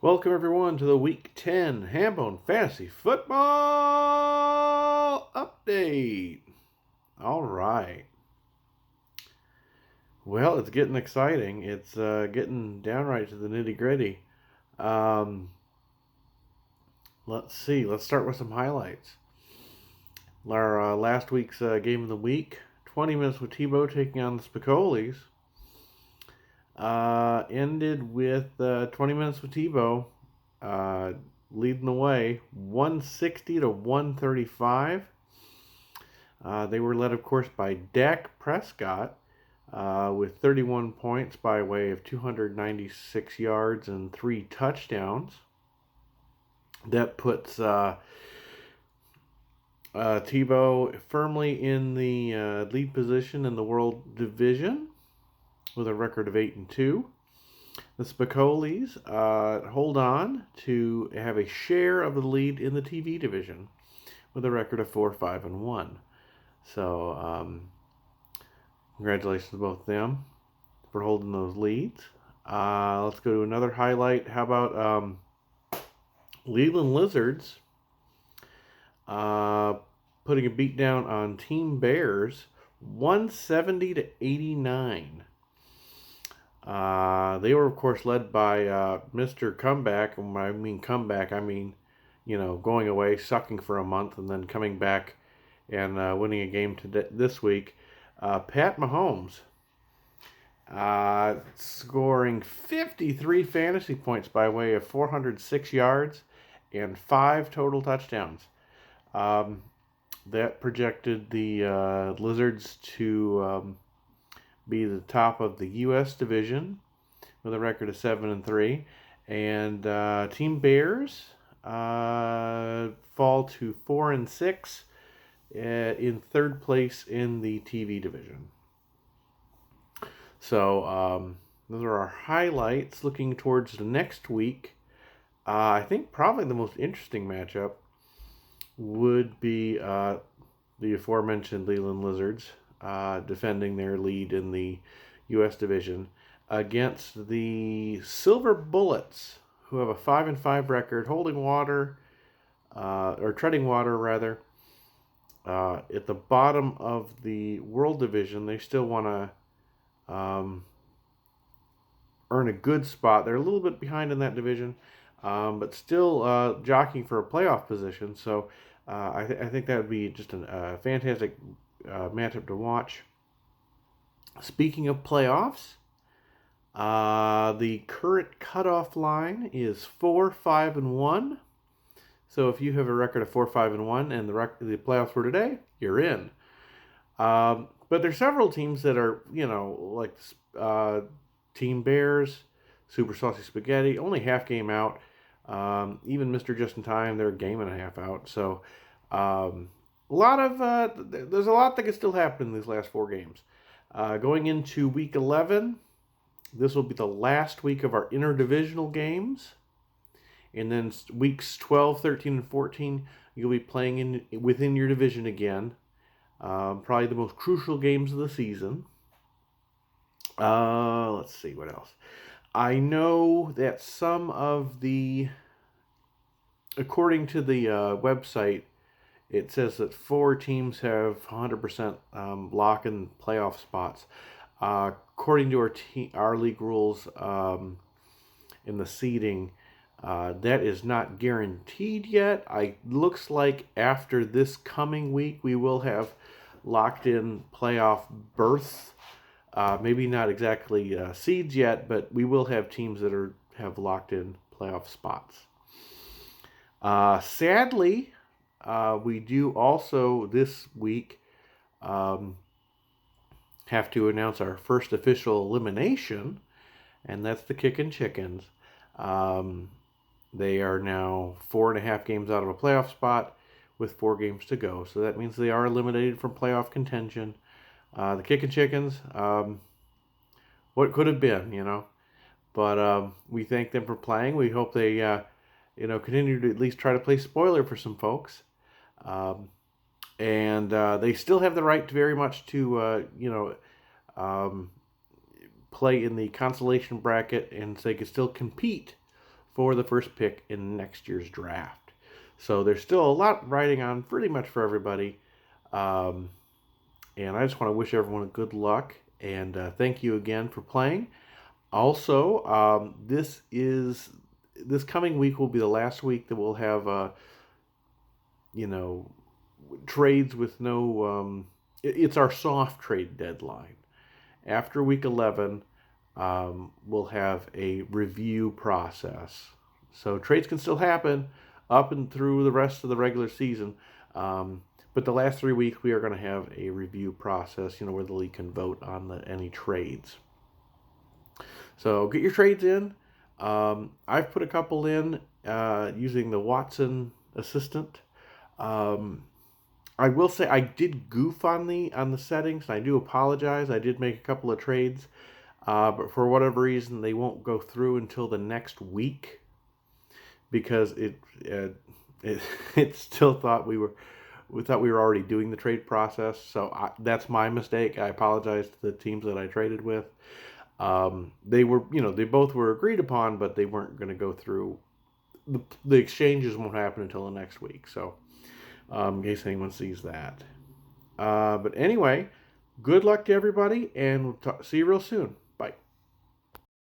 Welcome everyone to the Week 10 Hambone Fantasy Football Update. All right. Well, it's getting exciting. It's getting downright to the nitty gritty. Um, let's see. Let's start with some highlights. Our last week's game of the week, 20 minutes with Tebow taking on the Spicolis, ended with 20 minutes with Tebow uh, leading the way, 160 to 135. They were led, of course, by Dak Prescott with 31 points by way of 296 yards and 3 touchdowns. That puts Tebow firmly in the lead position in the World Division with a record of 8-2. The Spicolis hold on to have a share of the lead in the TV division with a record of 4-5-1. So, congratulations to both of them for holding those leads. Let's go to another highlight. How about Leland Lizards putting a beat down on Team Bears, 170 to 89. They were, of course, led by Mr. Comeback. When I mean comeback, I mean, going away, sucking for a month, and then coming back and winning a game this week. Pat Mahomes scoring 53 fantasy points by way of 406 yards and 5 total touchdowns. That projected the Lizards to be the top of the U.S. division with a record of 7-3, and Team Bears fall to 4-6 in third place in the TV division. So those are our highlights. Looking towards the next week, I think probably the most interesting matchup would be the aforementioned Leland Lizards defending their lead in the U.S. division against the Silver Bullets, who have a 5-5 record, holding water, or treading water rather. At the bottom of the World Division, they still want to earn a good spot. They're a little bit behind in that division, but still jockeying for a playoff position. So I think that would be just a fantastic matchup to watch. Speaking of playoffs, the current cutoff line is 4-5-1. So if you have a record of 4-5-1 and the playoffs were today, you're in. But there's several teams that are, like Team Bears, Super Saucy Spaghetti, only half game out. Even Mr. Just in Time, they're a game and a half out. So there's a lot that can still happen in these last 4 games. Going into week 11, this will be the last week of our interdivisional games. And then weeks 12, 13, and 14, you'll be playing within your division again. Probably the most crucial games of the season. Let's see, what else? I know that according to the website, it says that 4 teams have 100% lock in playoff spots. According to our league rules in the seeding, that is not guaranteed yet. Looks like after this coming week, we will have locked in playoff berths. Maybe not exactly seeds yet, but we will have teams that have locked in playoff spots. Sadly, we do also this week have to announce our first official elimination, and that's the Kickin' Chickens. They are now 4.5 games out of a playoff spot with 4 games to go. So that means they are eliminated from playoff contention. The Kickin' Chickens, what could have been, But we thank them for playing. We hope they, continue to at least try to play spoiler for some folks. And they still have the right very much to, play in the consolation bracket, and so they can still compete for the first pick in next year's draft. So there's still a lot riding on pretty much for everybody. And I just want to wish everyone good luck and thank you again for playing. Also, this coming week will be the last week that we'll have trades with no. It's our soft trade deadline. After week 11, we'll have a review process. So trades can still happen up and through the rest of the regular season. But the last 3 weeks, we are going to have a review process, where the league can vote on any trades. So get your trades in. I've put a couple in using the Watson assistant. I will say I did goof on the settings, and I do apologize. I did make a couple of trades, but for whatever reason, they won't go through until the next week because it still thought we thought we were already doing the trade process. So that's my mistake. I apologize to the teams that I traded with. They were, they both were agreed upon, but they weren't going to go through. The exchanges won't happen until the next week. So, in case anyone sees that. But anyway, good luck to everybody, and we'll see you real soon.